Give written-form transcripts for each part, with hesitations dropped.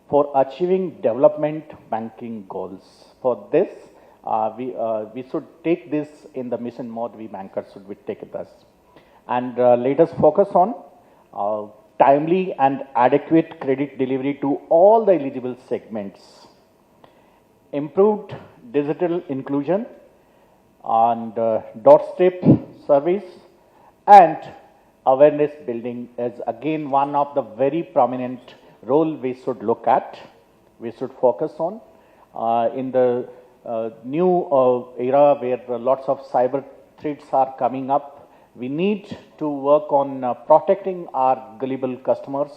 for achieving development banking goals. For this, we should take this in the mission mode. We bankers should be take this, and let us focus on timely and adequate credit delivery to all the eligible segments, improved digital inclusion and doorstep service, and awareness building is again one of the very prominent role we should look at, we should focus on in the new era where lots of cyber threats are coming up. We need to work on protecting our gullible customers,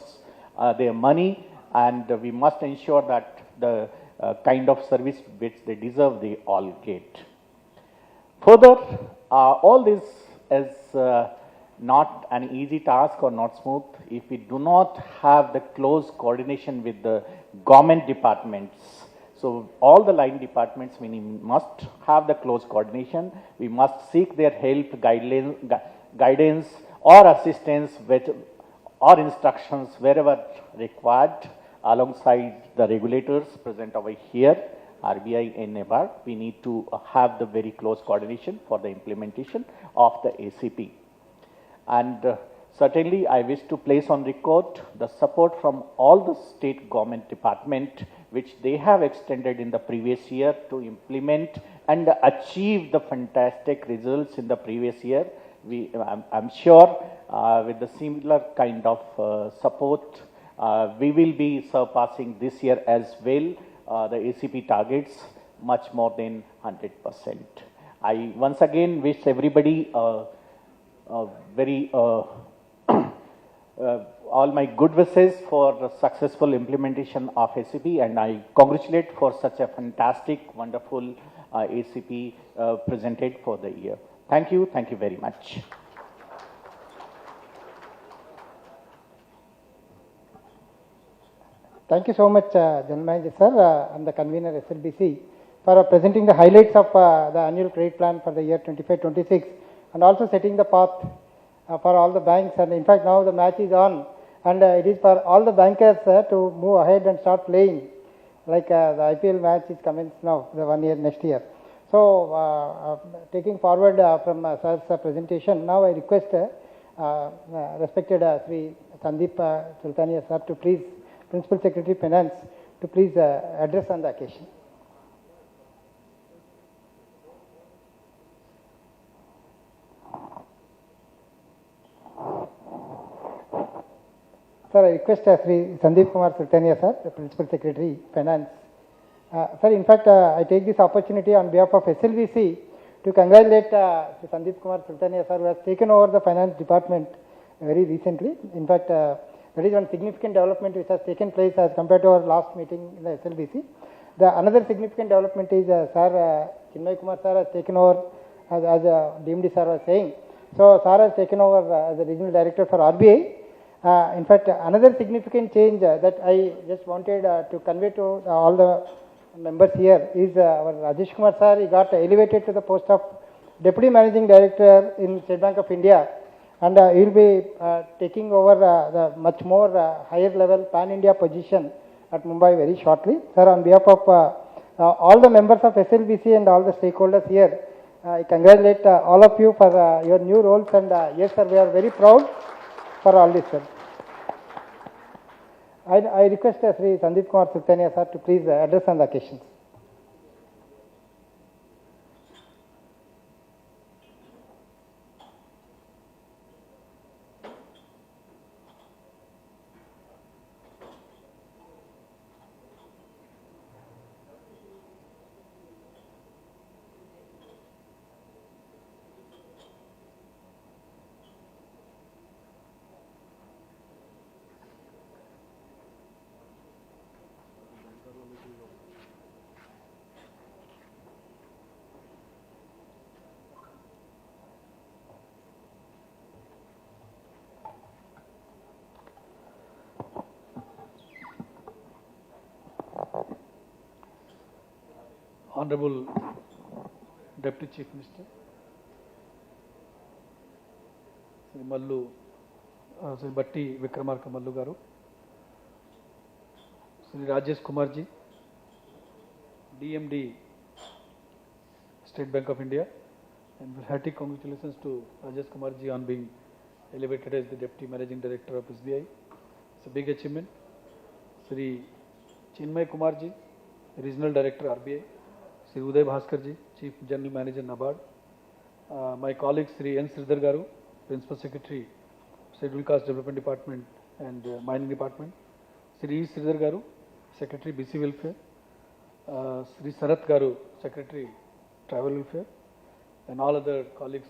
their money, and we must ensure that the kind of service which they deserve, they all get. Further, all this is not an easy task or not smooth if we do not have the close coordination with the government departments. So all the line departments, we must have the close coordination. We must seek their help, guidance or assistance with or instructions wherever required alongside the regulators present over here, RBI and NABARD. We need to have the very close coordination for the implementation of the ACP. And certainly, I wish to place on record the support from all the state government department which they have extended in the previous year to implement and achieve the fantastic results in the previous year. I'm sure with the similar kind of support, we will be surpassing this year as well the ACP targets much more than 100%. I once again wish everybody very all my good wishes for the successful implementation of ACP, and I congratulate for such a fantastic, wonderful ACP presented for the year. Thank you very much. Thank you so much, General Manager Sir, and the convener SLBC for presenting the highlights of the annual credit plan for the year 25-26 and also setting the path for all the banks. And in fact, now the match is on, and it is for all the bankers to move ahead and start playing. Like the IPL match is commenced now, the 1 year next year. So, taking forward from Sir's presentation, now I request respected Sri Sandeep Sultania Sir to please, Principal Secretary Finance, to please address on the occasion. Sir, I request Sri Sandeep Kumar Sultania Sir, the Principal Secretary Finance. Sir, in fact, I take this opportunity on behalf of SLVC to congratulate Sri Sandeep Kumar Sultania Sir, who has taken over the finance department very recently. In fact, that is one significant development which has taken place as compared to our last meeting in the SLBC. The another significant development is Sir Chinmay Kumar Sir has taken over as DMD Sir was saying. So, Sir has taken over as the Regional Director for RBI. In fact, another significant change that I just wanted to convey to all the members here is our Rajesh Kumar Sir. He got elevated to the post of Deputy Managing Director in State Bank of India, and he will be taking over the much more higher level pan-India position at Mumbai very shortly. Sir, on behalf of all the members of SLBC and all the stakeholders here, I congratulate all of you for your new roles, and yes sir, we are very proud for all this, sir. I request Sri Sandeep Kumar Sultania Sir to please address on the occasion. Honorable Deputy Chief Minister, Sri Mallu, Sri Bhatti Vikramaraka Mallu garu, Sri Rajesh Kumarji, DMD, State Bank of India, and hearty congratulations to Rajesh Kumarji on being elevated as the Deputy Managing Director of SBI. It's a big achievement. Sri Chinmay Kumarji, Regional Director RBI, Sri Uday Bhaskarji, Chief General Manager NABARD, my colleague Sri N. Sridhar Garu, Principal Secretary, Scheduled Caste Development Department and Mining Department, Sri E. Sridhar Garu, Secretary BC Welfare, Sri Sarat Garu, Secretary Travel Welfare, and all other colleagues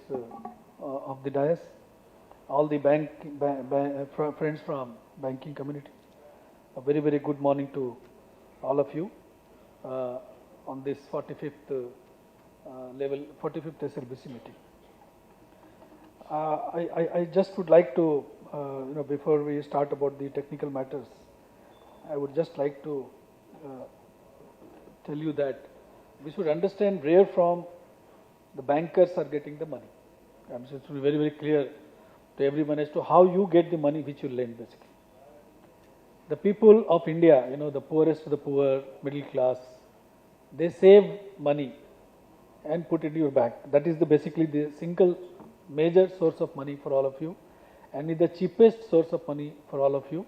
of the dais, all the friends from banking community. A very, very good morning to all of you on this 45th SLBC meeting. I just would like to, before we start about the technical matters, I would just like to tell you that we should understand where from the bankers are getting the money. It should be very, very clear to everyone as to how you get the money which you lend basically. The people of India, the poorest of the poor, middle class, they save money and put it in your bank. That is basically the single major source of money for all of you, and is the cheapest source of money for all of you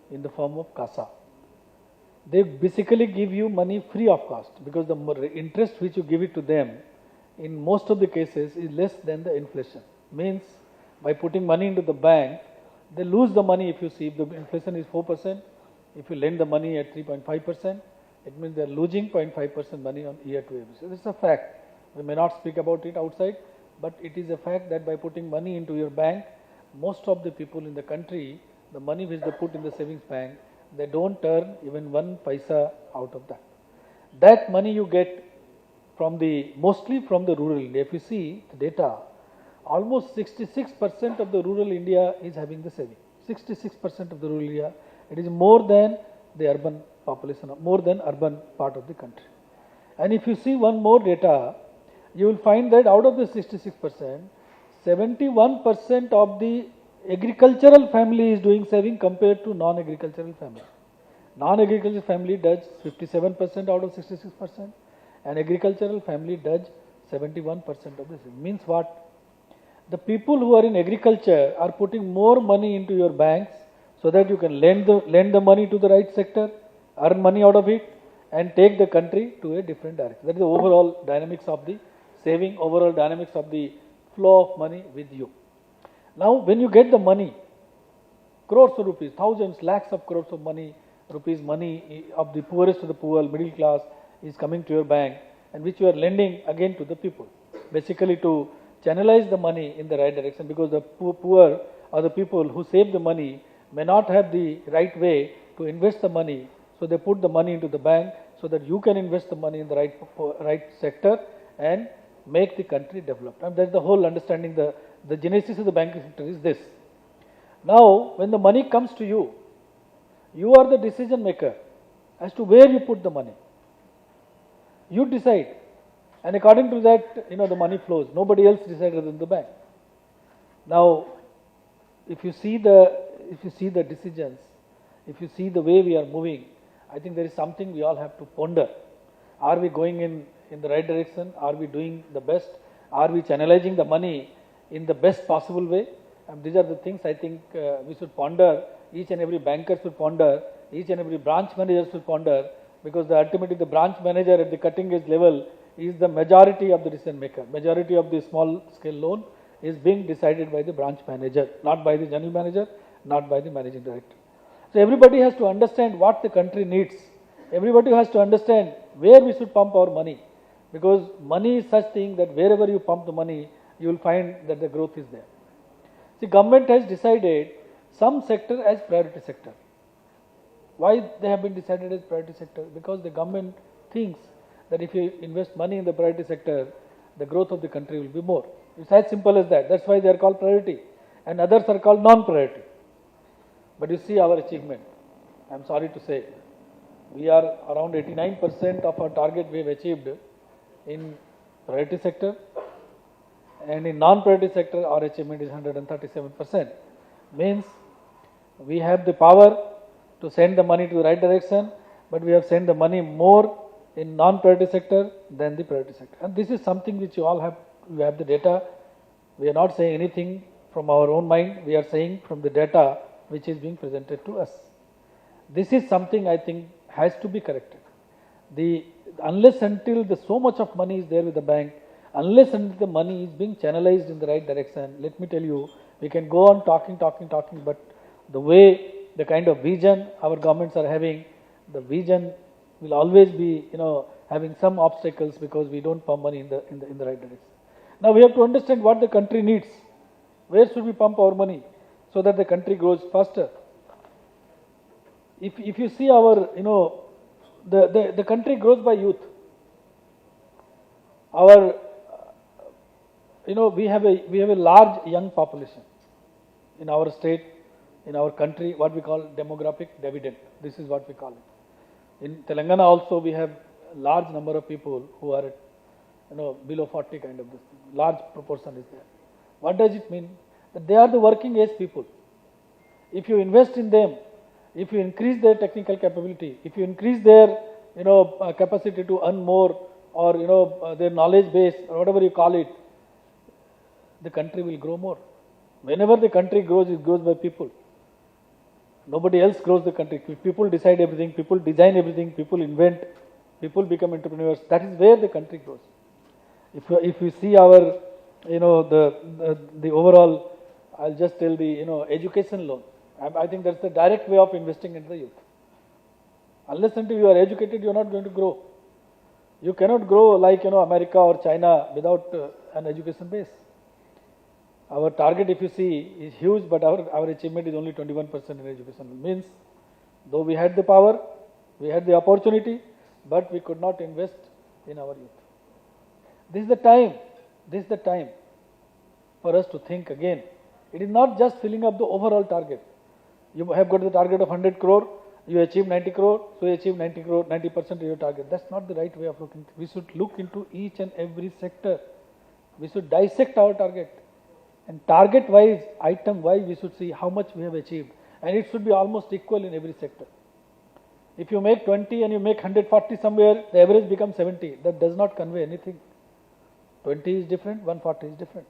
in the form of CASA. They basically give you money free of cost because the interest which you give it to them in most of the cases is less than the inflation. Means by putting money into the bank, they lose the money. If you see, if the inflation is 4%, if you lend the money at 3.5%, it means they are losing 0.5% money on year-to-year basis. This is a fact. We may not speak about it outside, but it is a fact that by putting money into your bank, most of the people in the country, the money which they put in the savings bank, they don't earn even 1 paisa out of that. That money you get from mostly from the rural India. If you see the data, almost 66% of the rural India is having the saving. 66% of the rural India, it is more than the urban population, more than urban part of the country. And if you see one more data, you will find that out of the 66%, 71% of the agricultural family is doing saving compared to non-agricultural family. Non-agricultural family does 57% out of 66%, and agricultural family does 71% of this. Means what? The people who are in agriculture are putting more money into your banks so that you can lend the money to the right sector, earn money out of it, and take the country to a different direction. That is the overall dynamics of the saving, overall dynamics of the flow of money with you. Now, when you get the money, crores of rupees, thousands, lakhs of crores of money of the poorest of the poor, middle class is coming to your bank, and which you are lending again to the people, basically to channelize the money in the right direction, because the poor or the people who save the money may not have the right way to invest the money, so they put the money into the bank so that you can invest the money in the right sector and make the country develop. And that's the whole understanding. The genesis of the banking sector is this. Now, when the money comes to you, you are the decision maker as to where you put the money. You decide, and according to that, the money flows. Nobody else decides other than the bank. Now, if you see the decisions, if you see the way we are moving, I think there is something we all have to ponder. Are we going in the right direction? Are we doing the best? Are we channelizing the money in the best possible way? And these are the things I think we should ponder. Each and every banker should ponder. Each and every branch manager should ponder, because ultimately the branch manager at the cutting edge level is the majority of the decision maker. Majority of the small scale loan is being decided by the branch manager, not by the general manager, not by the managing director. So everybody has to understand what the country needs. Everybody has to understand where we should pump our money, because money is such thing that wherever you pump the money, you will find that the growth is there. The government has decided some sector as priority sector. Why they have been decided as priority sector? Because the government thinks that if you invest money in the priority sector, the growth of the country will be more. It's as simple as that. That's why they are called priority, and others are called non-priority. But you see our achievement. I'm sorry to say, we are around 89% of our target we have achieved in priority sector, and in non-priority sector our achievement is 137%. Means we have the power to send the money to the right direction, but we have sent the money more in non-priority sector than the priority sector. And this is something which you all have, you have the data. We are not saying anything from our own mind, we are saying from the data which is being presented to us. This is something I think has to be corrected. Unless until so much of money is there with the bank, unless until the money is being channelized in the right direction, let me tell you, we can go on talking, but the way, the kind of vision our governments are having, the vision will always be, having some obstacles because we don't pump money in the right direction. Now we have to understand what the country needs. Where should we pump our money so that the country grows faster? If you see our, the country grows by youth. Our, we have a large young population in our state, in our country, what we call demographic dividend. This is what we call it. In Telangana also we have large number of people who are, below 40 kind of this thing. Large proportion is there. What does it mean? That they are the working age people. If you invest in them, if you increase their technical capability, if you increase their, capacity to earn more, or, their knowledge base, or whatever you call it, the country will grow more. Whenever the country grows, it grows by people. Nobody else grows the country. People decide everything, people design everything, people invent, people become entrepreneurs. That is where the country grows. If you see our, the overall, I'll just tell the, education loan. I think that's the direct way of investing in the youth. Unless until you are educated, you are not going to grow. You cannot grow like, America or China without an education base. Our target, if you see, is huge, but our achievement is only 21% in education. It means, though we had the power, we had the opportunity, but we could not invest in our youth. This is the time for us to think again. It is not just filling up the overall target. You have got the target of 100 crore, you achieve 90 crore, so you achieve 90 crore, 90% of your target. That's not the right way of looking. We should look into each and every sector. We should dissect our target. And target wise, item wise, we should see how much we have achieved. And it should be almost equal in every sector. If you make 20 and you make 140 somewhere, the average becomes 70. That does not convey anything. 20 is different, 140 is different.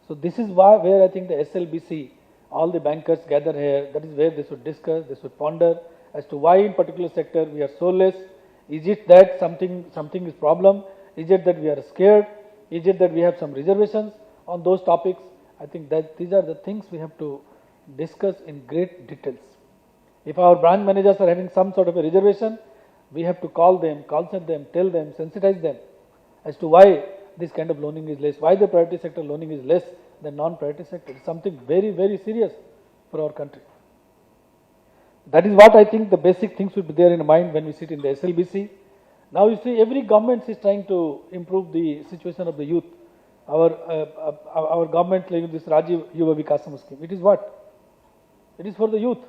So this is where I think the SLBC, all the bankers gather here, that is where they should discuss, they should ponder as to why in particular sector we are so less. Is it that something is problem? Is it that we are scared? Is it that we have some reservations on those topics? I think that these are the things we have to discuss in great details. If our branch managers are having some sort of a reservation, we have to call them, consult them, tell them, sensitize them as to why this kind of loaning is less, why the priority sector loaning is less than non-priority sector. It's something very, very serious for our country. That is what I think the basic things should be there in mind when we sit in the SLBC. Now you see every government is trying to improve the situation of the youth. Our government like this Rajiv Yuva Kasam scheme. It is what? It is for the youth.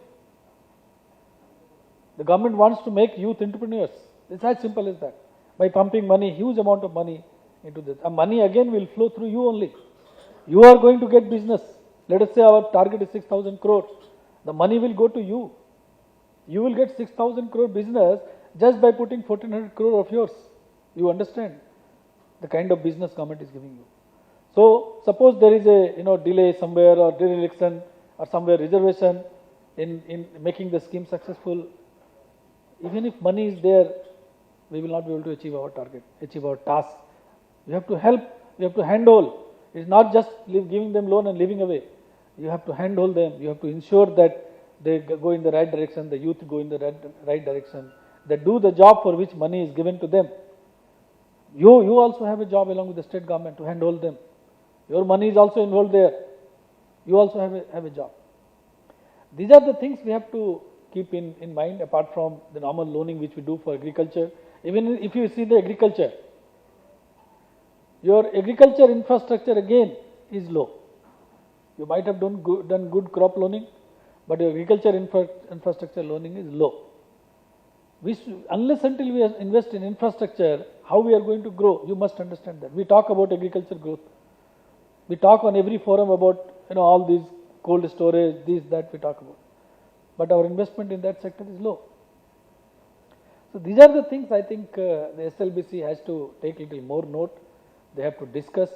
The government wants to make youth entrepreneurs. It's as simple as that. By pumping money, huge amount of money into this. And money again will flow through you only. You are going to get business. Let us say our target is 6,000 crore. The money will go to you. You will get 6,000 crore business just by putting 1,400 crore of yours. You understand the kind of business government is giving you. So suppose there is a delay somewhere or dereliction or somewhere reservation in making the scheme successful. Even if money is there, we will not be able to achieve our target, achieve our task. You have to help, you have to handhold. It's not just giving them loan and leaving away. You have to handhold them. You have to ensure that they go in the right direction, the youth go in the right direction. They do the job for which money is given to them. You also have a job along with the state government to handhold them. Your money is also involved there. You also have a job. These are the things we have to keep in mind apart from the normal loaning which we do for agriculture. Even if you see the agriculture, your agriculture infrastructure again is low. You might have done good crop loaning, but your agriculture infrastructure loaning is low. Unless until we invest in infrastructure, how we are going to grow? You must understand that. We talk about agriculture growth. We talk on every forum about all these cold storage, this, that we talk about. But our investment in that sector is low. So these are the things I think the SLBC has to take a little more note. They have to discuss.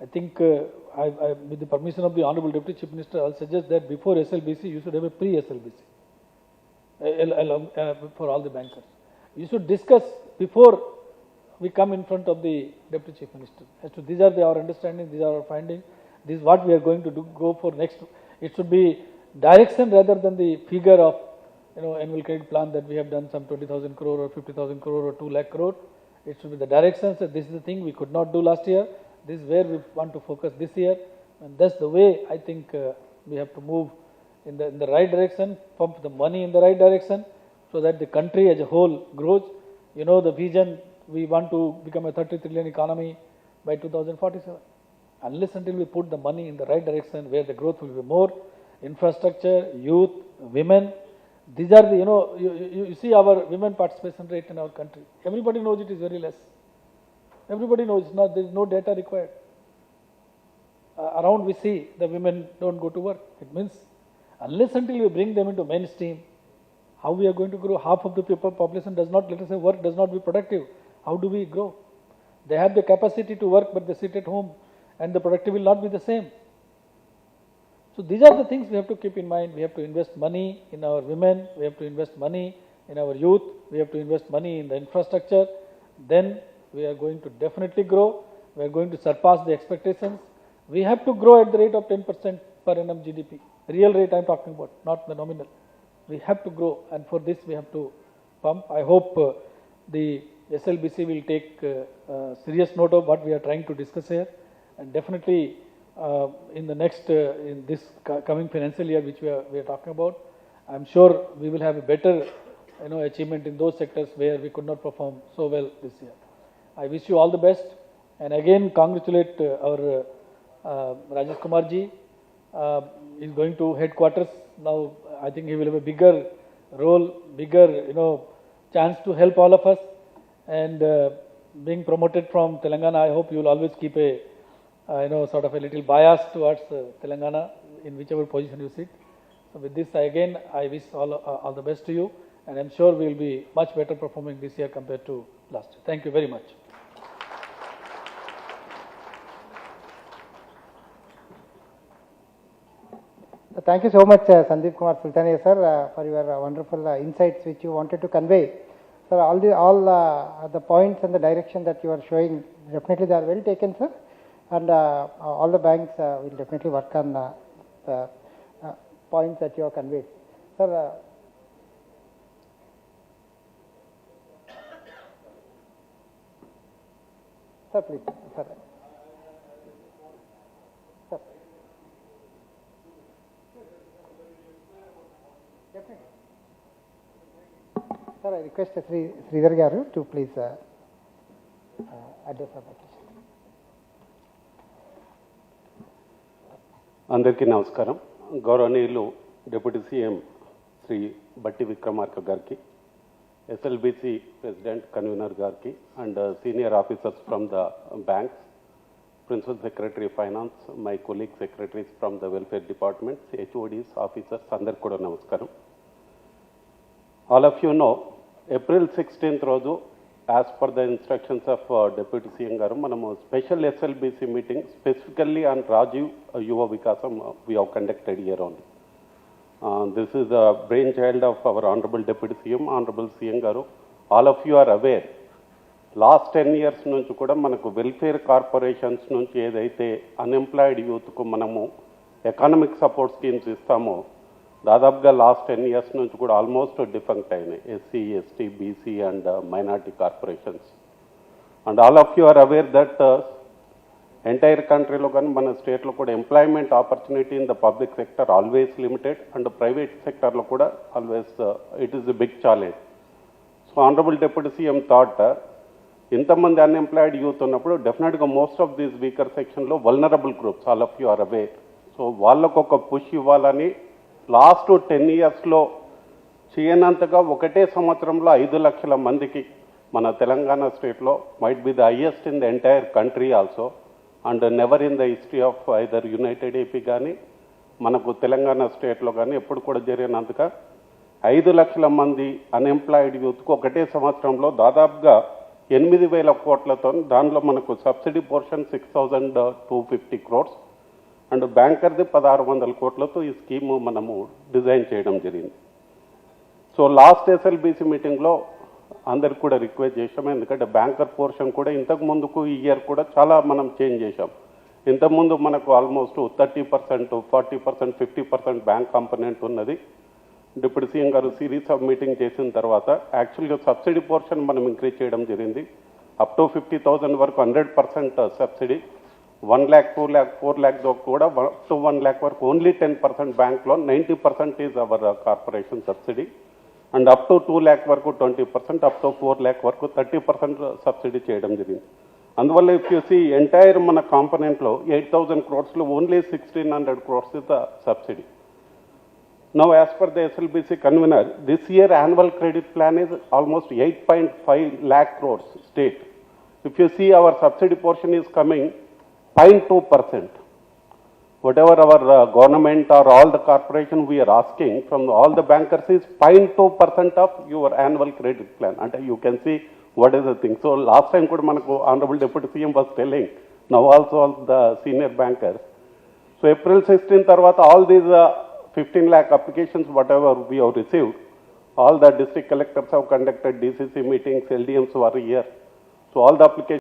I think with the permission of the Honorable Deputy Chief Minister, I'll suggest that before SLBC, you should have a pre-SLBC for all the bankers. You should discuss before we come in front of the Deputy Chief Minister. As to these are our understanding, these are our findings, this is what we are going to do, go for next. It should be direction rather than the figure of annual credit plan that we have done some 20,000 crore or 50,000 crore or 2 lakh crore. It should be the directions that this is the thing we could not do last year. This is where we want to focus this year, and that's the way I think we have to move in the right direction, pump the money in the right direction, so that the country as a whole grows. The vision, we want to become a 30 trillion economy by 2047. Unless until we put the money in the right direction, where the growth will be more, infrastructure, youth, women. These are the, you see our women participation rate in our country. Everybody knows it is very less. Everybody knows there is no data required. Around we see the women don't go to work. It means unless until we bring them into mainstream, how we are going to grow? Half of the population does not, let us say, work, does not be productive. How do we grow? They have the capacity to work, but they sit at home and the productivity will not be the same. So these are the things we have to keep in mind. We have to invest money in our women, we have to invest money in our youth, we have to invest money in the infrastructure. Then we are going to definitely grow. We are going to surpass the expectations. We have to grow at the rate of 10% per annum GDP. Real rate I am talking about, not the nominal. We have to grow, and for this we have to pump. I hope the SLBC will take serious note of what we are trying to discuss here, and definitely in the next, in this coming financial year which we are talking about, I am sure we will have a better achievement in those sectors where we could not perform so well this year. I wish you all the best, and again congratulate our Rajesh Kumarji. Is going to headquarters now. I think he will have a bigger role, bigger chance to help all of us. And being promoted from Telangana, I hope you will always keep a sort of a little bias towards Telangana in whichever position you sit. So with this, I wish all the best to you, and I'm sure we will be much better performing this year compared to last year. Thank you very much. Thank you so much, Sandeep Kumar Sultania sir, for your wonderful insights which you wanted to convey. Sir, all the points and the direction that you are showing, definitely they are well taken, sir. And all the banks will definitely work on the points that you have conveyed. Sir, sir, please, sir. Sir, I request Sridhar Garu to please address our petition. అందరికీ నమస్కారం. గౌరవనీయులు deputy CM Shri Bhatti Vikramarka గారికి, SLBC president convenor గారికి, and senior officers from the banks, principal secretary finance, my colleague secretaries from the welfare departments, HODs, officers అందరికి కూడా నమస్కారం. All of you know, April 16th రోజు, as per the instructions of Deputy CM garu, manamu special SLBC meeting specifically on Rajiv Yuva Kasam we have conducted here only. This is the brainchild of our Honorable Deputy CM, Honorable CM garu. All of you are aware, last 10 years నుంచి కూడా మనకు welfare corporations నుంచి ఏదైతే unemployed యూత్కు మనము economic support schemes ఇస్తామో, దాదాపుగా last 10 years నుంచి కూడా ఆల్మోస్ట్ డిఫంక్ట్ అయినాయి SC, ST, BC and minority corporations. And all of you are aware that entire కంట్రీలో కానీ మన స్టేట్లో కూడా employment opportunity in the public sector always limited, and private సెక్టర్లో కూడా always it is a big challenge. So honourable deputy CM thought, ఇంతమంది unemployed youth ఉన్నప్పుడు డెఫినెట్గా మోస్ట్ ఆఫ్ దీస్ వీకర్ సెక్షన్లో vulnerable groups, all of you are aware. So వాళ్ళకు ఒక push ఇవ్వాలని last 10 yearsలో చేయనంతగా ఒకటే సంవత్సరంలో 5 లక్షల మందికి మన తెలంగాణ స్టేట్లో, might be the highest in the entire country also, and never in the history of either United AP కానీ మనకు తెలంగాణ స్టేట్లో కానీ ఎప్పుడు కూడా జరిగినంతగా 5 లక్షల మంది అన్ఎంప్లాయిడ్ యూత్కు ఒకటే సంవత్సరంలో దాదాపుగా 8,000 కోట్లతో, దానిలో మనకు సబ్సిడీ పోర్షన్ 6,250 crores అండ్ బ్యాంకర్ది 1,600 కోట్లతో ఈ స్కీము మనము డిజైన్ చేయడం జరిగింది. సో లాస్ట్ ఎస్ఎల్బిసి మీటింగ్లో అందరికి కూడా రిక్వెస్ట్ చేసాం, ఎందుకంటే బ్యాంకర్ పోర్షన్ కూడా ఇంతకు ముందుకు ఈ ఇయర్ కూడా చాలా మనం చేంజ్ చేశాం. ఇంతకుముందు మనకు ఆల్మోస్ట్ 30%, 40%, 50% బ్యాంక్ కాంపనెంట్ ఉన్నది. డిప్యూటీ సీఎం గారు సిరీస్ ఆఫ్ మీటింగ్ చేసిన తర్వాత యాక్చువల్గా సబ్సిడీ పోర్షన్ మనం ఇంక్రీజ్ చేయడం జరిగింది. అప్ టు 50,000 వరకు 100% సబ్సిడీ, 1 lakh, 2 lakh, 4 lakh కూడా అప్ టు 1 lakh వరకు only 10% bank loan, 90% is our corporation subsidy and up to 2 lakh వరకు 20%, అప్ టు 4 lakh వరకు 30% సబ్సిడీ చేయడం జరిగింది. అందువల్ల ఇఫ్ యూ సీ ఎంటైర్ మన కాంపనెంట్లో 8,000 crores only 1,600 crores is the subsidy. Now, as per the SLBC convener, this year annual credit plan is almost 8.5 lakh crores state. If you see our subsidy portion is coming 0.2%. Whatever our government or all the corporation we are asking from all the bankers is 0.2% of your annual credit plan. And you can see what is the thing. So last time kuda manaku Honorable Deputy CM was telling, now also all the senior bankers. So April 16 tarvata all these 15 lakh applications, whatever we have received, all the district collectors have conducted DCC meetings, LDMs were here. So all the applications.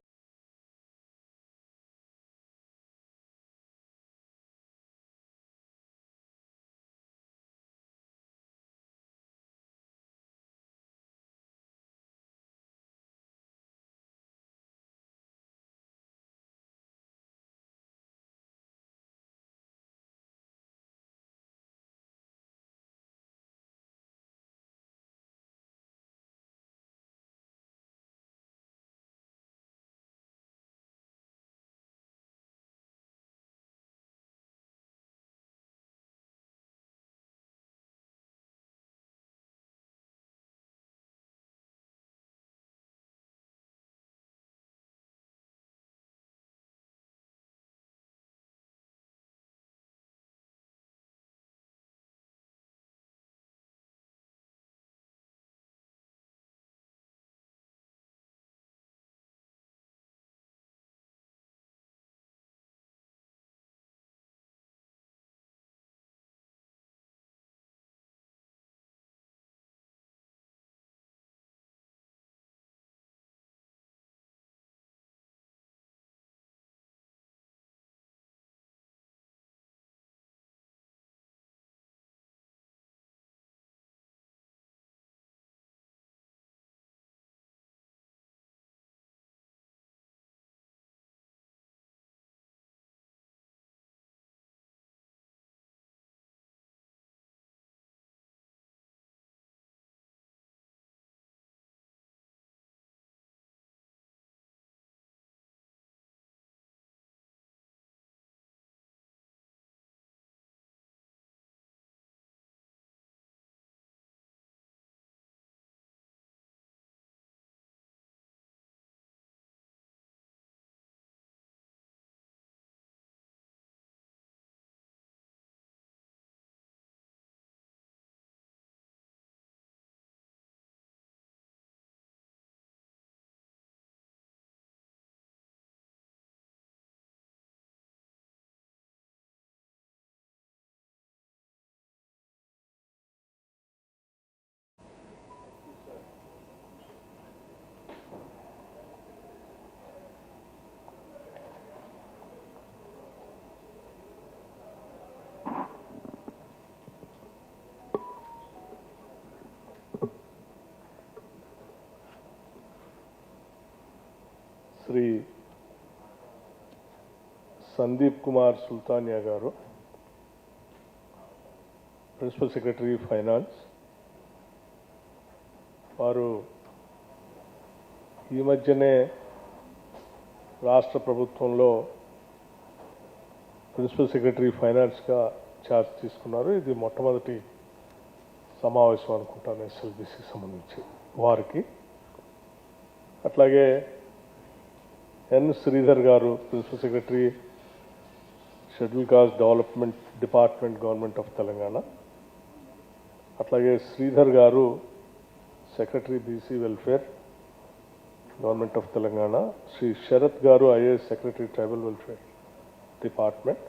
Shri Sandeep Kumar Sultania గారు, principal secretary finance, వారు ఈ మధ్యనే రాష్ట్ర ప్రభుత్వంలో principal secretary ఫైనాన్స్గా charge తీసుకున్నారు. ఇది మొట్టమొదటి సమావేశం అనుకుంటాను ఎస్ఎల్బిసికి సంబంధించి వారికి. అట్లాగే N Sridhar garu, principal secretary schedule caste development department, government of Telangana. అట్లాగే Sridhar garu secretary BC welfare government of Telangana, Shri Sharath garu IAS secretary tribal welfare department,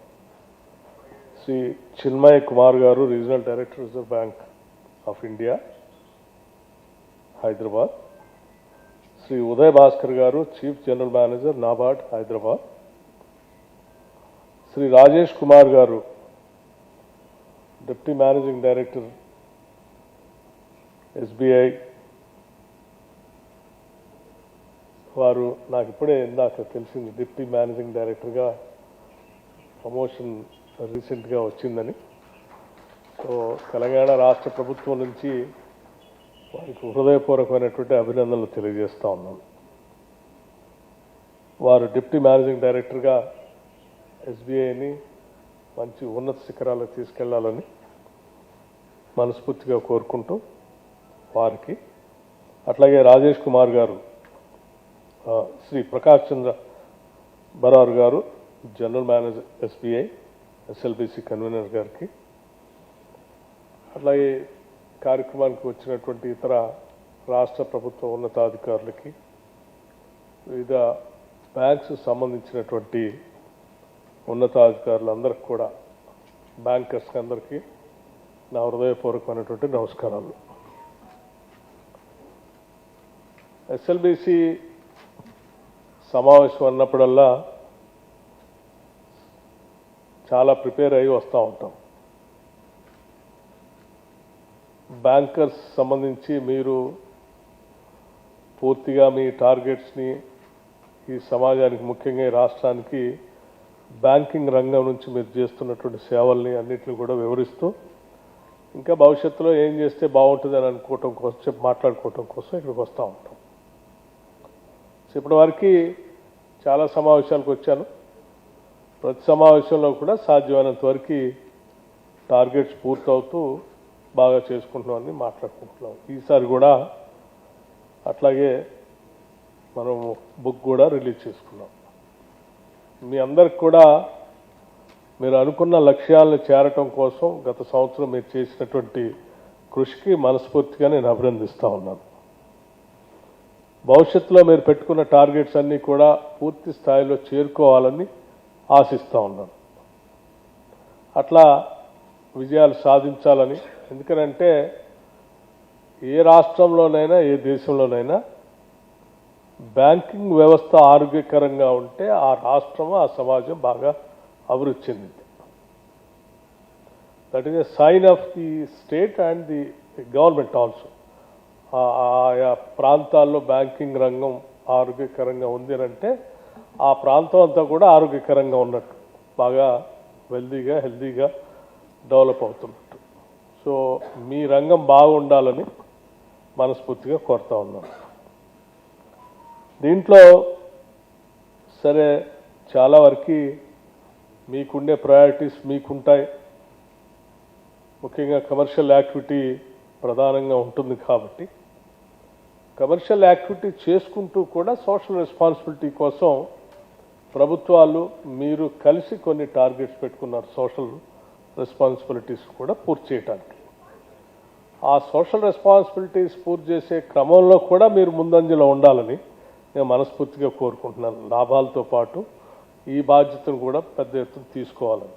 Shri Chinmay Kumar garu regional director Reserve Bank of India Hyderabad, Shri Uday Bhaskar garu chief general manager NABARD Hyderabad, Shri Rajesh Kumar garu deputy managing director SBI, వారు నాకు ఇప్పుడే ఇందాక తెలిసింది deputy managing డైరెక్టర్గా promotion రీసెంట్గా వచ్చిందని. So Telangana రాష్ట్ర ప్రభుత్వం నుంచి వారికి హృదయపూర్వకమైనటువంటి అభినందనలు తెలియజేస్తూ ఉన్నాను. వారు డిప్యూటీ మేనేజింగ్ డైరెక్టర్గా ఎస్బీఐని మంచి ఉన్నత శిఖరాలకు తీసుకెళ్లాలని మనస్ఫూర్తిగా కోరుకుంటూ వారికి, అట్లాగే రాజేష్ కుమార్ గారు, శ్రీ ప్రకాష్ చంద్ర బరార్ గారు general manager SBI SLBC convener గారికి, అట్లాగే కార్యక్రమానికి వచ్చినటువంటి ఇతర రాష్ట్ర ప్రభుత్వ ఉన్నతాధికారులకి, వివిధ బ్యాంక్స్ సంబంధించినటువంటి ఉన్నతాధికారులందరికీ కూడా, బ్యాంకర్స్కి అందరికీ నా హృదయపూర్వకమైనటువంటి నమస్కారాలు. ఎస్ఎల్బిసి సమావేశం అన్నప్పుడల్లా చాలా ప్రిపేర్ అయ్యి వస్తూ ఉంటాం. బ్యాంకర్స్ సంబంధించి మీరు పూర్తిగా మీ టార్గెట్స్ని ఈ సమాజానికి, ముఖ్యంగా ఈ రాష్ట్రానికి బ్యాంకింగ్ రంగం నుంచి మీరు చేస్తున్నటువంటి సేవల్ని అన్నింటినీ కూడా వివరిస్తూ, ఇంకా భవిష్యత్తులో ఏం చేస్తే బాగుంటుంది అని అనుకోవటం కోసం, మాట్లాడుకోవటం కోసం ఇక్కడికి వస్తూ ఉంటాం. ఇప్పటి వరకు చాలా సమావేశాలకు వచ్చాను. ప్రతి సమావేశంలో కూడా సాధ్యమైనంత వరకు టార్గెట్స్ పూర్తవుతూ బాగా చేసుకుంటున్నామని మాట్లాడుకుంటున్నాం. ఈసారి కూడా అట్లాగే మనం బుక్ కూడా రిలీజ్ చేసుకున్నాం. మీ అందరికి కూడా మీరు అనుకున్న లక్ష్యాలను చేరటం కోసం గత సంవత్సరం మీరు చేసినటువంటి కృషికి మనస్ఫూర్తిగా నేను అభినందిస్తూ ఉన్నాను. భవిష్యత్తులో మీరు పెట్టుకున్న టార్గెట్స్ అన్నీ కూడా పూర్తి స్థాయిలో చేరుకోవాలని ఆశిస్తూ ఉన్నాను. అట్లా విజయాలు సాధించాలని, ఎందుకనంటే ఏ రాష్ట్రంలోనైనా ఏ దేశంలోనైనా బ్యాంకింగ్ వ్యవస్థ ఆరోగ్యకరంగా ఉంటే ఆ రాష్ట్రం, ఆ సమాజం బాగా అభివృద్ధి చెందింది. That is a sign of the state and the government also. ఆయా ప్రాంతాల్లో బ్యాంకింగ్ రంగం ఆరోగ్యకరంగా ఉంది అంటే ఆ ప్రాంతం అంతా కూడా ఆరోగ్యకరంగా ఉన్నట్టు, బాగా హెల్దీగా డెవలప్ అవుతున్నట్టు. సో మీ రంగం బాగుండాలని మనస్ఫూర్తిగా కోరుతా ఉన్నాను. దీంట్లో సరే చాలా వరకు మీకుండే ప్రయారిటీస్ మీకుంటాయి. ముఖ్యంగా కమర్షియల్ యాక్టివిటీ ప్రధానంగా ఉంటుంది కాబట్టి కమర్షియల్ యాక్టివిటీ చేసుకుంటూ కూడా సోషల్ రెస్పాన్సిబిలిటీ కోసం ప్రభుత్వాలు మీరు కలిసి కొన్ని టార్గెట్స్ పెట్టుకున్నారు. సోషల్ రెస్పాన్సిబిలిటీస్ కూడా పూర్తి చేయడానికి. ఆ సోషల్ రెస్పాన్సిబిలిటీస్ పూర్తి చేసే క్రమంలో కూడా మీరు ముందంజలో ఉండాలని నేను మనస్ఫూర్తిగా కోరుకుంటున్నాను. లాభాలతో పాటు ఈ బాధ్యతను కూడా పెద్ద ఎత్తున తీసుకోవాలని.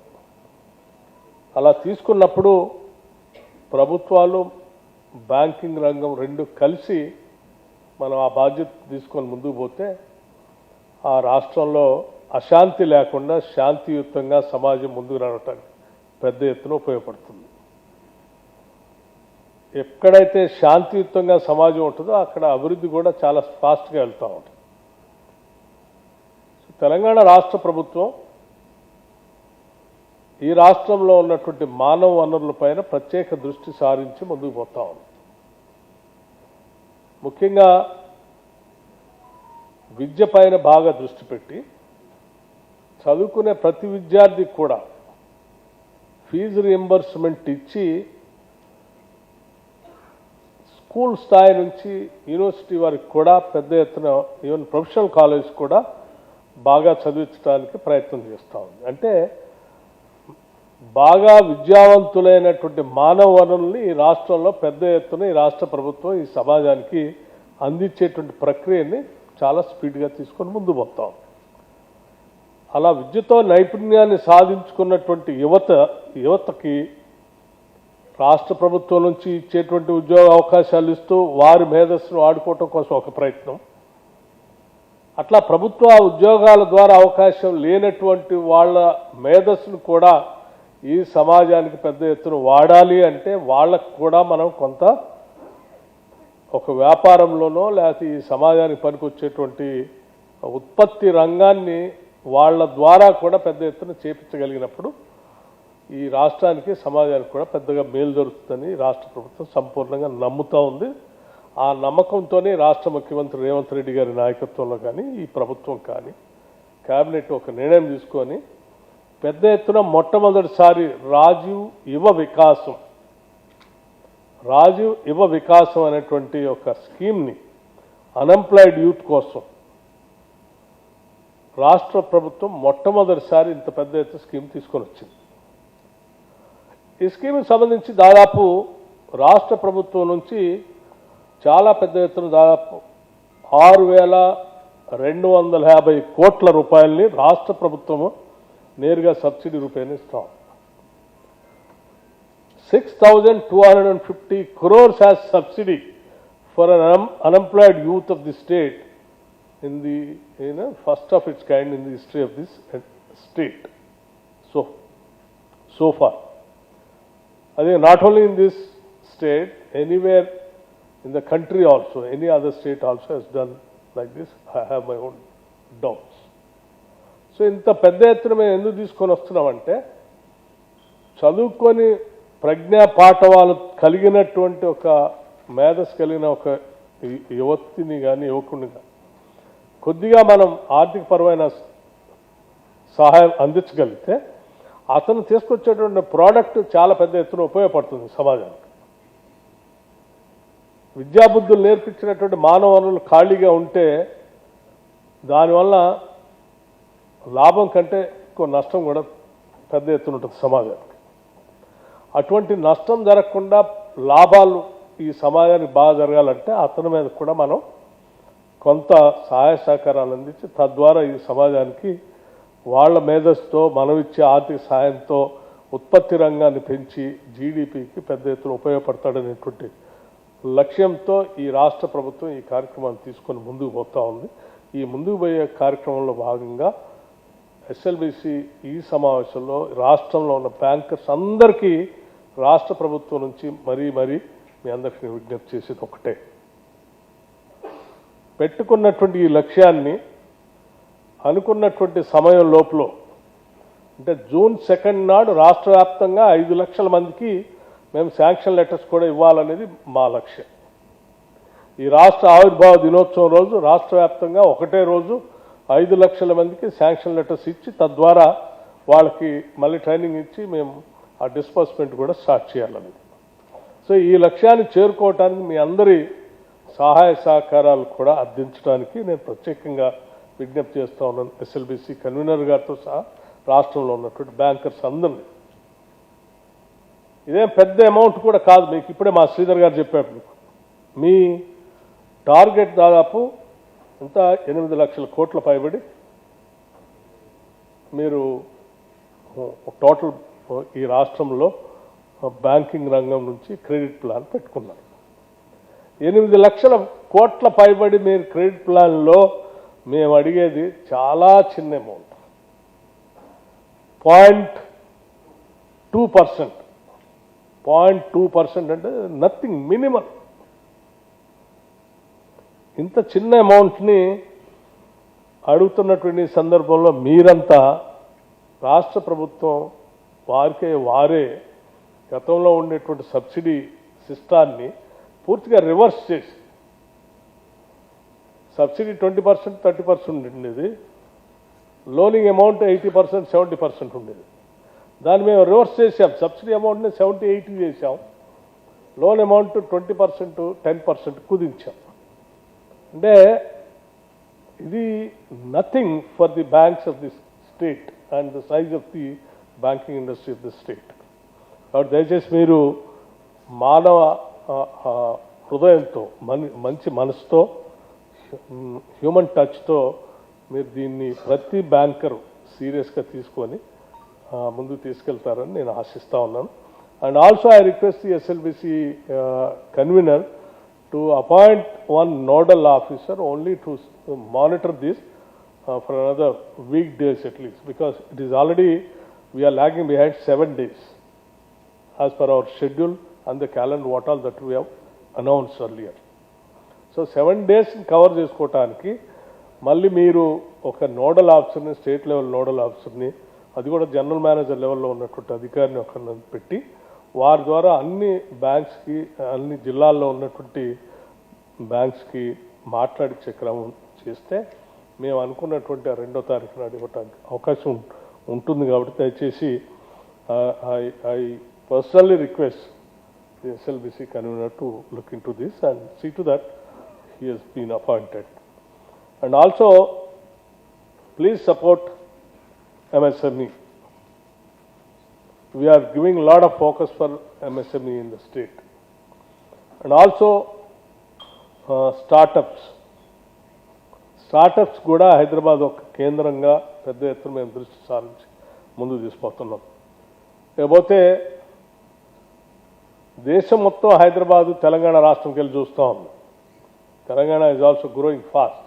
అలా తీసుకున్నప్పుడు ప్రభుత్వాలు, బ్యాంకింగ్ రంగం రెండు కలిసి మనం ఆ బాధ్యత తీసుకొని ముందుకు పోతే ఆ రాష్ట్రంలో అశాంతి లేకుండా శాంతియుతంగా సమాజం ముందుకు రావటానికి పెద్ద ఎత్తున ఉపయోగపడుతుంది. ఎక్కడైతే శాంతియుతంగా సమాజం ఉంటుందో అక్కడ అభివృద్ధి కూడా చాలా ఫాస్ట్గా వెళ్తూ ఉంటుంది. తెలంగాణ రాష్ట్ర ప్రభుత్వం ఈ రాష్ట్రంలో ఉన్నటువంటి మానవ వనరులపైన ప్రత్యేక దృష్టి సారించి ముందుకు పోతా ఉంది. ముఖ్యంగా విద్య పైన బాగా దృష్టి పెట్టి చదువుకునే ప్రతి విద్యార్థికి కూడా ఫీజు రియంబర్స్మెంట్ ఇచ్చి స్కూల్ స్థాయి నుంచి యూనివర్సిటీ వరకు కూడా పెద్ద ఎత్తున, ఈవెన్ ప్రొఫెషనల్ కాలేజ్ కూడా బాగా చదివించడానికి ప్రయత్నం చేస్తూ ఉంది. అంటే బాగా విద్యావంతులైనటువంటి మానవ వనరుల్ని ఈ రాష్ట్రంలో పెద్ద ఎత్తున ఈ రాష్ట్ర ప్రభుత్వం ఈ సమాజానికి అందించేటువంటి ప్రక్రియని చాలా స్పీడ్గా తీసుకొని ముందు పోతాం. అలా విద్యతో నైపుణ్యాన్ని సాధించుకున్నటువంటి యువతకి రాష్ట్ర ప్రభుత్వం నుంచి ఇచ్చేటువంటి ఉద్యోగ అవకాశాలు ఇస్తూ వారి మేధస్సును ఆడుకోవటం కోసం ఒక ప్రయత్నం, అట్లా ప్రభుత్వ ఉద్యోగాల ద్వారా అవకాశం లేనటువంటి వాళ్ళ మేధస్సును కూడా ఈ సమాజానికి పెద్ద ఎత్తున వాడాలి అంటే వాళ్ళకు కూడా మనం కొంత ఒక వ్యాపారంలోనో లేకపోతే ఈ సమాజానికి పనికొచ్చేటువంటి ఉత్పత్తి రంగాన్ని వాళ్ళ ద్వారా కూడా పెద్ద ఎత్తున చేపించగలిగినప్పుడు ఈ రాష్ట్రానికి సమాజానికి కూడా పెద్దగా మేలు జరుగుతుందని రాష్ట్ర ప్రభుత్వం సంపూర్ణంగా నమ్ముతూ ఉంది. ఆ నమ్మకంతోనే రాష్ట్ర ముఖ్యమంత్రి రేవంత్ రెడ్డి గారి నాయకత్వంలో కానీ ఈ ప్రభుత్వం కానీ కేబినెట్ ఒక నిర్ణయం తీసుకొని పెద్ద ఎత్తున మొట్టమొదటిసారి రాజీవ్ యువ వికాసం అనేటువంటి ఒక స్కీమ్ని అన్ఎంప్లాయిడ్ యూత్ కోసం రాష్ట్ర ప్రభుత్వం మొట్టమొదటిసారి ఇంత పెద్ద ఎత్తున స్కీమ్ తీసుకొని వచ్చింది. ఈ స్కీమ్కి సంబంధించి దాదాపు రాష్ట్ర ప్రభుత్వం నుంచి చాలా పెద్ద ఎత్తున దాదాపు 6,250 కోట్ల రూపాయలని రాష్ట్ర ప్రభుత్వము నేరుగా సబ్సిడీ రూపాయలు ఇస్తాం. 6,250 crores as subsidy for an unemployed youth of the state in the first of its kind in the history of this state so far. I think not only in this state, anywhere in the country also, any other state also has done like this. I have my own doubts. So ఇంత పెద్ద ఎత్తున మేము ఎందుకు తీసుకొని వస్తున్నామంటే చదువుకొని ప్రజ్ఞా పాఠవాలు కలిగినటువంటి ఒక మేధస్సు కలిగిన ఒక యువతిని కానీ యువకుడిని కానీ కొద్దిగా మనం ఆర్థికపరమైన సహాయం అందించగలిగితే అతను తీసుకొచ్చేటువంటి ప్రోడక్ట్ చాలా పెద్ద ఎత్తున ఉపయోగపడుతుంది సమాజానికి. విద్యాబుద్ధులు నేర్పించినటువంటి మానవ వనరులు ఖాళీగా ఉంటే దానివల్ల లాభం కంటే ఎక్కువ నష్టం కూడా పెద్ద ఎత్తున ఉంటుంది సమాజానికి. అటువంటి నష్టం జరగకుండా లాభాలు ఈ సమాజానికి బాగా జరగాలంటే అతని మీద కూడా మనం కొంత సహాయ సహకారాలు అందించి తద్వారా ఈ సమాజానికి వాళ్ళ మేధస్సుతో మనం ఇచ్చే ఆర్థిక సహాయంతో ఉత్పత్తి రంగాన్ని పెంచి జీడిపికి పెద్ద ఎత్తున ఉపయోగపడతాడనేటువంటి లక్ష్యంతో ఈ రాష్ట్ర ప్రభుత్వం ఈ కార్యక్రమాన్ని తీసుకొని ముందుకు పోతూ ఉంది. ఈ ముందుకు పోయే కార్యక్రమంలో భాగంగా ఎస్ఎల్బిసి ఈ సమావేశంలో రాష్ట్రంలో ఉన్న బ్యాంకర్స్ అందరికీ రాష్ట్ర ప్రభుత్వం నుంచి మరీ మీ అందరికీ విజ్ఞప్తి చేసేది ఒకటే, పెట్టుకున్నటువంటి ఈ లక్ష్యాన్ని అనుకున్నటువంటి సమయం లోపల అంటే June 2 నాడు రాష్ట్ర వ్యాప్తంగా 5 లక్షల మందికి మేము శాంక్షన్ లెటర్స్ కూడా ఇవ్వాలనేది మా లక్ష్యం. ఈ రాష్ట్ర ఆవిర్భావ దినోత్సవం రోజు రాష్ట్ర వ్యాప్తంగా ఒకటే రోజు 5 లక్షల మందికి శాంక్షన్ లెటర్స్ ఇచ్చి తద్వారా వాళ్ళకి మళ్ళీ ట్రైనింగ్ ఇచ్చి మేము ఆ డిస్బర్స్మెంట్ కూడా స్టార్ట్ చేయాలని. సో ఈ లక్ష్యాన్ని చేరుకోవటానికి మీ అందరి సహాయ సహకారాలు కూడా అందించడానికి నేను ప్రత్యేకంగా విజ్ఞప్తి చేస్తూ ఉన్నాను. ఎస్ఎల్బిసి కన్వీనర్ గారితో సహా రాష్ట్రంలో ఉన్నటువంటి బ్యాంకర్స్ అందరినీ. ఇదేం పెద్ద అమౌంట్ కూడా కాదు, మీకు ఇప్పుడే మా శ్రీధర్ గారు చెప్పారు. మీ టార్గెట్ దాదాపు ఇంత 8 లక్షల కోట్ల పైబడి మీరు టోటల్ ఈ రాష్ట్రంలో బ్యాంకింగ్ రంగం నుంచి క్రెడిట్ ప్లాన్ పెట్టుకున్నారు. 8 లక్షల కోట్ల పైబడి మీరు క్రెడిట్ ప్లాన్లో మేము అడిగేది చాలా చిన్న అమౌంట్, 0.2% అంటే నథింగ్, మినిమం. ఇంత చిన్న అమౌంట్ని అడుగుతున్నటువంటి సందర్భంలో మీరంతా రాష్ట్ర ప్రభుత్వం వారే గతంలో ఉండేటువంటి సబ్సిడీ సిస్టాన్ని పూర్తిగా రివర్స్ చేసి సబ్సిడీ 20%, 30% ఉండేది, లోనింగ్ అమౌంట్ 80%, 70% ఉండేది. దాన్ని మేము రివర్స్ చేసాం. సబ్సిడీ అమౌంట్ని 70-80 చేసాం, లోన్ అమౌంట్ 20%, 10% కుదించాం. అంటే ఇది nothing for the banks of the state and the size of the banking industry of the state. కాబట్టి దయచేసి మీరు మానవ హృదయంతో మంచి మనసుతో హ్యూమన్ టచ్తో మీరు దీన్ని ప్రతి బ్యాంకరు సీరియస్గా తీసుకొని ముందుకు తీసుకెళ్తారని నేను ఆశిస్తూ ఉన్నాను. And also I request the SLBC convener to appoint one nodal officer only to monitor this for another weekdays at least, because it is already, we are lagging behind 7 days as per our schedule and the calendar what all that we have announced earlier. So 7 days cover చేసుకోవటానికి మళ్ళీ మీరు ఒక nodal ఆఫీసర్ని, state level nodal ఆఫీసర్ని, అది కూడా general manager లెవెల్లో ఉన్నటువంటి అధికారిని ఒకరిని పెట్టి వారి ద్వారా అన్ని బ్యాంక్స్కి, అన్ని జిల్లాల్లో ఉన్నటువంటి బ్యాంక్స్కి మాట్లాడించే క్రమం చేస్తే మేము అనుకున్నటువంటి 2వ తారీఖు నాడు ఇవ్వడానికి అవకాశం ఉంటుంది. కాబట్టి దయచేసి I personally request the SLBC convenor to look into this and see to that he has been appointed. And also please support MSME. We are giving a lot of focus for MSME in the state. And also startups. Startups కూడా హైదరాబాద్ ఒక కేంద్రంగా పెద్ద ఎత్తున మేము దృష్టి సారించి ముందుకు తీసుకుపోతున్నాం. లేకపోతే దేశం మొత్తం హైదరాబాదు తెలంగాణ రాష్ట్రంకి వెళ్ళి చూస్తూ ఉంది. Telangana is also growing fast.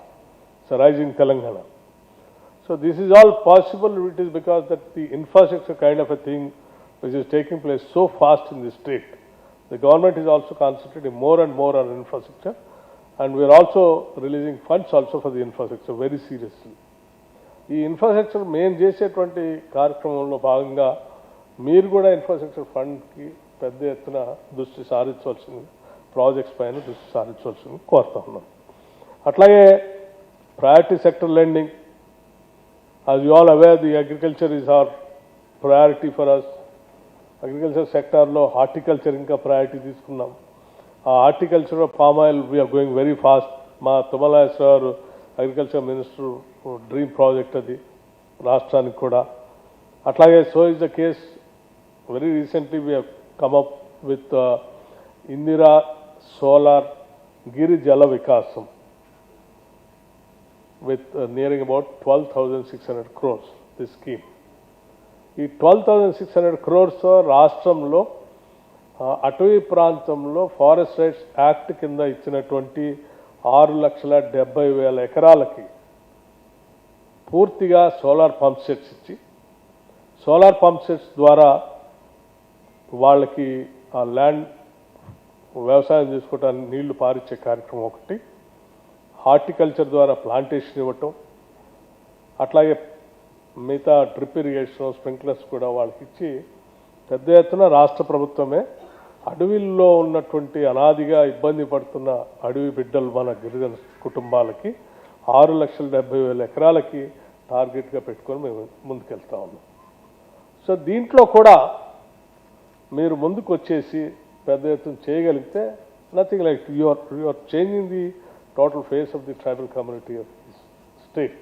It's a rising Telangana. So this is all possible. It is because that the infrastructure kind of a thing which is taking place so fast in the state. The government is also concentrating more and more on infrastructure, and we are also releasing funds also for the infrastructure very seriously. ఈ infrastructure మేము చేసేటువంటి కార్యక్రమంలో భాగంగా మీరు కూడా infrastructure ఫండ్కి పెద్ద ఎత్తున దృష్టి సారించవలసింది, ప్రాజెక్ట్స్ పైన దృష్టి సారించవలసింది కోరుతా ఉన్నాం. అట్లాగే priority sector lending, as you all aware, the agriculture is our priority for us. Agriculture సెక్టార్లో హార్టికల్చర్ ఇంకా ప్రయారిటీ తీసుకున్నాం. ఆ horticulture palm oil we're going very fast. మా తుమ్మలాశ్వర్ అగ్రికల్చర్ మినిస్టర్ డ్రీమ్ ప్రాజెక్ట్ అది రాష్ట్రానికి కూడా. అట్లాగే so is the case very recently we have come up with Indira solar Giri Jala Vikasam with nearing about 12,600 crores this scheme. ఈ 12,600 crores రాష్ట్రంలో అటవీ ప్రాంతంలో ఫారెస్ట్ రైట్స్ యాక్ట్ కింద ఇచ్చినటువంటి 6,70,000 ఎకరాలకి పూర్తిగా సోలార్ పంప్ సెట్స్ ఇచ్చి, సోలార్ పంప్ సెట్స్ ద్వారా వాళ్ళకి ఆ ల్యాండ్ వ్యవసాయం చేసుకోవడానికి నీళ్లు పారించే కార్యక్రమం ఒకటి, హార్టికల్చర్ ద్వారా ప్లాంటేషన్ ఇవ్వటం, అట్లాగే మిగతా డ్రిప్ ఇరిగేషన్, స్ప్రింక్లర్స్ కూడా వాళ్ళకి ఇచ్చి పెద్ద ఎత్తున రాష్ట్ర ప్రభుత్వమే అడవిల్లో ఉన్నటువంటి అనాదిగా ఇబ్బంది పడుతున్న అడవి బిడ్డలు మన గిరిజన కుటుంబాలకి 6,70,000 ఎకరాలకి టార్గెట్గా పెట్టుకొని మేము ముందుకెళ్తా ఉన్నాం. సో దీంట్లో కూడా మీరు ముందుకు వచ్చేసి పెద్ద ఎత్తున చేయగలిగితే nothing like you are changing the total face of the tribal community of this state,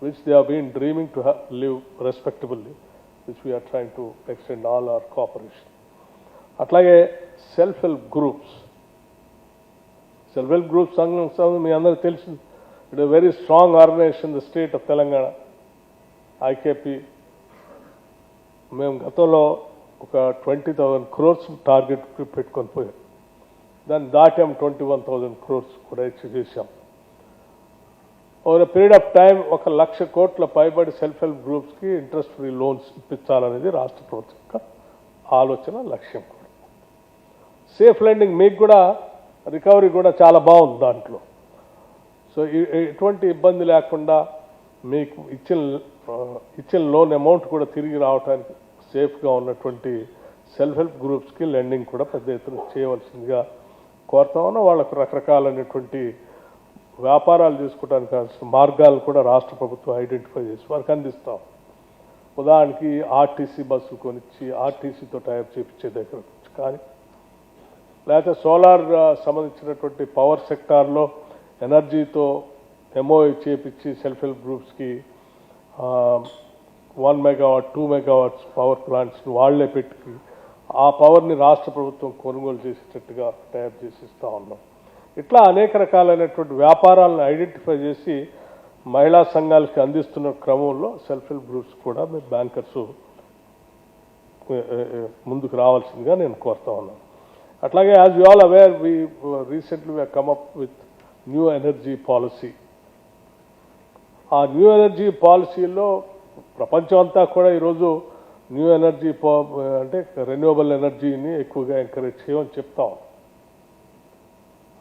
which they have been dreaming to live respectably, which we are trying to extend all our cooperation. అట్లాగే self help groups సంఘం మీ అందరికీ తెలుసు, it very strong organisation the state of Telangana, IKP. మేము గతంలో ఒక 20,000 crores target పెట్టుకొని పోయాం. దాన్ని దాటాం 21,000 crores కూడా అచీవ్ చేశాం. ఓవర్ పీరియడ్ ఆఫ్ టైం 1,00,000 కోట్ల పైబడి సెల్ఫ్ హెల్ప్ గ్రూప్స్కి ఇంట్రెస్ట్ ఫ్రీ లోన్స్ ఇప్పించాలనేది రాష్ట్ర ప్రభుత్వం యొక్క ఆలోచన, లక్ష్యం కూడా. సేఫ్ లెండింగ్ మీకు కూడా రికవరీ కూడా చాలా బాగుంది దాంట్లో. సో ఎటువంటి ఇబ్బంది లేకుండా మీకు ఇచ్చిన లోన్ అమౌంట్ కూడా తిరిగి రావడానికి సేఫ్గా ఉన్నటువంటి సెల్ఫ్ హెల్ప్ గ్రూప్స్కి లెండింగ్ కూడా పెద్ద ఎత్తున చేయవలసిందిగా కోరుతా ఉన్నా. వాళ్ళకు రకరకాలైనటువంటి వ్యాపారాలు చేసుకోవడానికి కావాల్సిన మార్గాలను కూడా రాష్ట్ర ప్రభుత్వం ఐడెంటిఫై చేసి వారికి అందిస్తాం. ఉదాహరణకి ఆర్టీసీ బస్సులు కొనిచ్చి ఆర్టీసీతో టైప్ చేయించే దగ్గర నుంచి కానీ, లేకపోతే సోలార్ సంబంధించినటువంటి పవర్ సెక్టార్లో ఎనర్జీతో ఎంఓఐ చేపించి సెల్ఫ్ హెల్ప్ గ్రూప్స్కి 1 మెగావాట్ 2 మెగావాట్స్ పవర్ ప్లాంట్స్ని వాళ్లే పెట్టి ఆ పవర్ని రాష్ట్ర ప్రభుత్వం కొనుగోలు చేసేటట్టుగా తయారు చేసి ఇస్తూ ఉన్నాం. ఇట్లా అనేక రకాలైనటువంటి వ్యాపారాలను ఐడెంటిఫై చేసి మహిళా సంఘాలకి అందిస్తున్న క్రమంలో సెల్ఫ్ హెల్ప్ గ్రూప్స్ కూడా మీ బ్యాంకర్స్ ముందుకు రావాల్సిందిగా నేను కోరుతా ఉన్నాను. అట్లాగే as you all aware we recently we come up with new energy policy. ఆ న్యూ ఎనర్జీ పాలసీలో ప్రపంచం అంతా కూడా ఈరోజు న్యూ ఎనర్జీ అంటే రెన్యూవబుల్ ఎనర్జీని ఎక్కువగా ఎంకరేజ్ చేయమని చెప్తాం.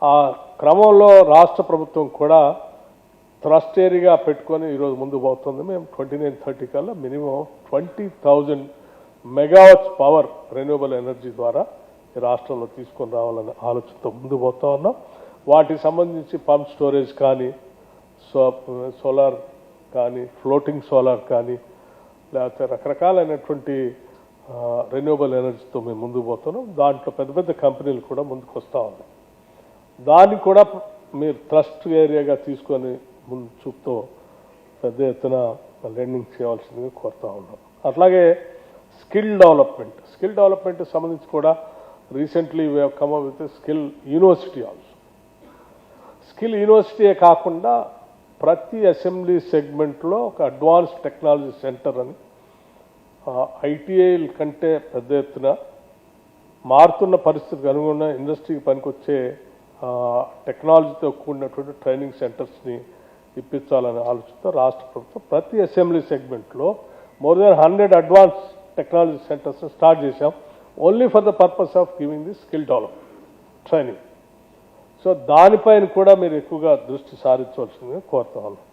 ఆ క్రమంలో రాష్ట్ర ప్రభుత్వం కూడా థ్రస్ట్ ఏరియాగా పెట్టుకొని ఈరోజు ముందు పోతుంది. మేము 29-30 కల్లా minimum 20,000 megawatts power renewable energy ద్వారా ఈ రాష్ట్రంలో తీసుకొని రావాలనే ఆలోచనతో ముందు పోతా ఉన్నాం. వాటికి సంబంధించి పంప్ స్టోరేజ్ కానీ, సోలార్ కానీ, ఫ్లోటింగ్ సోలార్ కానీ, లేకపోతే రకరకాలైనటువంటి రెన్యూవబుల్ ఎనర్జీతో మేము ముందుకు పోతున్నాం. దాంట్లో పెద్ద పెద్ద కంపెనీలు కూడా ముందుకు వస్తూ ఉన్నాయి. దాన్ని కూడా మీరు ట్రస్ట్ ఏరియాగా తీసుకొని ముందు చూపుతో పెద్ద ఎత్తున లెండింగ్ చేయవలసిందిగా కోరుతూ ఉన్నాం. అట్లాగే స్కిల్ డెవలప్మెంట్ సంబంధించి కూడా recently we have come up with skill university also. Skill యూనివర్సిటీయే కాకుండా ప్రతి అసెంబ్లీ సెగ్మెంట్లో ఒక అడ్వాన్స్ టెక్నాలజీ సెంటర్ అని ఐటీఐల కంటే పెద్ద ఎత్తున మారుతున్న పరిస్థితికి అనుగుణంగా ఇండస్ట్రీకి పనికొచ్చే టెక్నాలజీతో కూడినటువంటి ట్రైనింగ్ సెంటర్స్ని ఇప్పించాలనే ఆలోచనతో రాష్ట్ర ప్రభుత్వం ప్రతి అసెంబ్లీ సెగ్మెంట్లో more than 100 advance technology centres start చేశాం. Only for the purpose of giving the skill development training. So దానిపైన కూడా మీరు ఎక్కువగా దృష్టి సారించవలసిందిగా కోరుతా ఉన్నాం.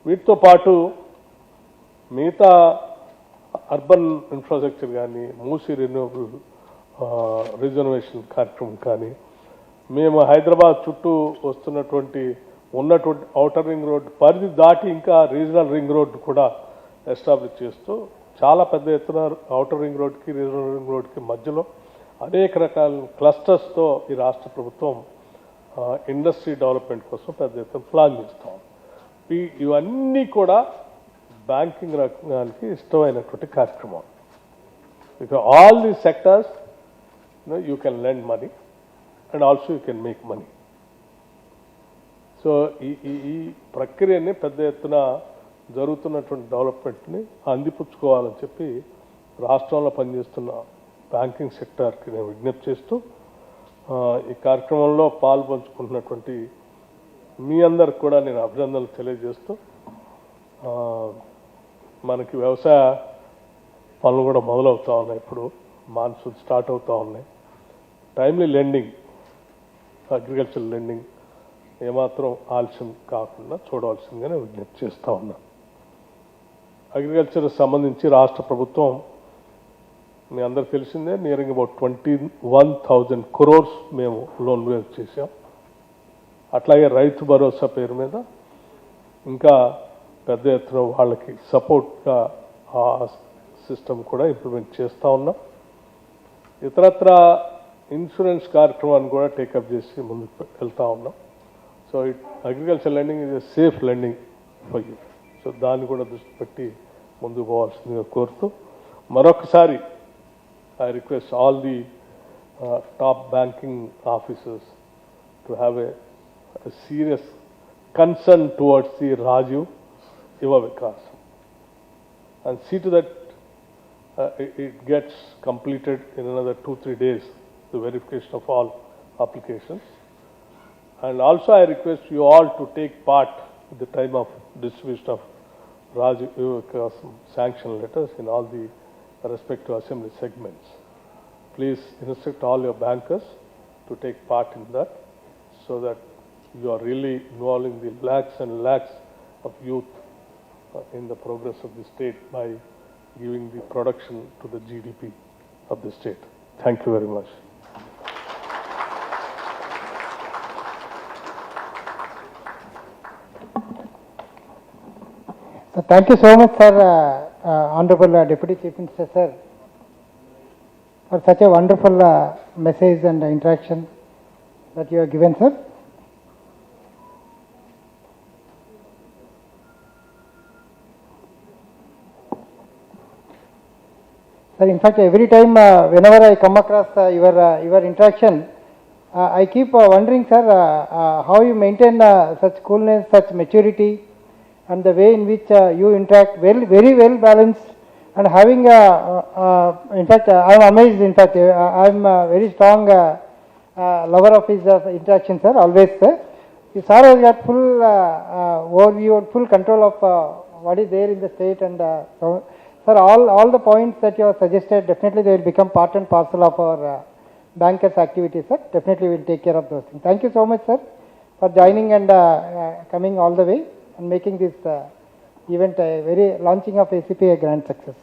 వీటితో పాటు మిగతా అర్బన్ ఇన్ఫ్రాస్ట్రక్చర్ కానీ, మూసీ రెన్యూవబుల్ రిజర్వేషన్ కార్యక్రమం కానీ, మేము హైదరాబాద్ చుట్టూ ఉన్నటువంటి ఔటర్ రింగ్ రోడ్ పరిధి దాటి ఇంకా రీజనల్ రింగ్ రోడ్ కూడా ఎస్టాబ్లిష్ చేస్తూ చాలా పెద్ద ఎత్తున ఔటర్ రింగ్ రోడ్కి, రీజనల్ రింగ్ రోడ్కి మధ్యలో అనేక రకాల క్లస్టర్స్తో ఈ రాష్ట్ర ప్రభుత్వం ఇండస్ట్రీ డెవలప్మెంట్ కోసం పెద్ద ఎత్తున ప్లాన్ చేస్తాం. ఇవన్నీ కూడా బ్యాంకింగ్ రంగానికి ఇష్టమైనటువంటి కార్యక్రమం. Because all the sectors you can lend money and also you can make money. So ఈ ప్రక్రియని పెద్ద ఎత్తున జరుగుతున్నటువంటి డెవలప్మెంట్ని అందిపుచ్చుకోవాలని చెప్పి రాష్ట్రంలో పనిచేస్తున్న బ్యాంకింగ్ సెక్టార్కి నేను విజ్ఞప్తి చేస్తూ ఈ కార్యక్రమంలో పాల్పంచుకుంటున్నటువంటి మీ అందరికి కూడా నేను అభినందనలు తెలియజేస్తూ మనకి వ్యవసాయ పనులు కూడా మొదలవుతూ ఉన్నాయి. ఇప్పుడు మాన్సూన్ స్టార్ట్ అవుతూ ఉన్నాయి. టైమ్లీ లెండింగ్, అగ్రికల్చర్ లెండింగ్ ఏమాత్రం ఆలస్యం కాకుండా చూడవలసిందిగానే విజ్ఞప్తి చేస్తూ ఉన్నాను. అగ్రికల్చర్ సంబంధించి రాష్ట్ర ప్రభుత్వం మీ అందరికి తెలిసిందే నియరింగ్ అబౌట్ 21,000 crores మేము లోన్ వేవ్ చేసాం. అట్లాగే రైతు భరోసా పేరు మీద ఇంకా పెద్ద ఎత్తున వాళ్ళకి సపోర్ట్గా ఆ సిస్టమ్ కూడా ఇంప్లిమెంట్ చేస్తూ ఉన్నాం. ఇతరత్ర ఇన్సూరెన్స్ కార్యక్రమాన్ని కూడా టేకప్ చేసి ముందుకు వెళ్తూ ఉన్నాం. So agriculture lending is a safe lending for you. So దాన్ని కూడా దృష్టి పెట్టి ముందుకు పోవాల్సిందిగా కోరుతూ మరొకసారి I request all the top banking officers to have a serious concern towards the Rajiv Yuva Kasam and see to that it gets completed in another 2-3 days, the verification of all applications. And also I request you all to take part at the time of distribution of Rajiv Yuva Kasam sanction letters in all the respective assembly segments. Please instruct all your bankers to take part in that so that you are really involving the lakhs and lakhs of youth in the progress of the state by giving the production to the GDP of the state. Thank you very much. So thank you so much, sir, Honorable Deputy Chief Minister, sir, for such a wonderful message and interaction that you have given, sir. Sir, in fact, every time whenever I come across your interaction, I keep wondering, sir, how you maintain such coolness, such maturity, and the way in which you interact, very well balanced, and having, in fact, I am amazed. In fact, I am a very strong lover of his interaction, sir. Always, sir. Sir has got full overview, full control of what is there in the state, and so, sir, all the points that you have suggested, definitely they will become part and parcel of our bankers' activities, sir. Definitely we will take care of those things. Thank you so much, sir, for joining and coming all the way and making this event, launching of ACP a grand success.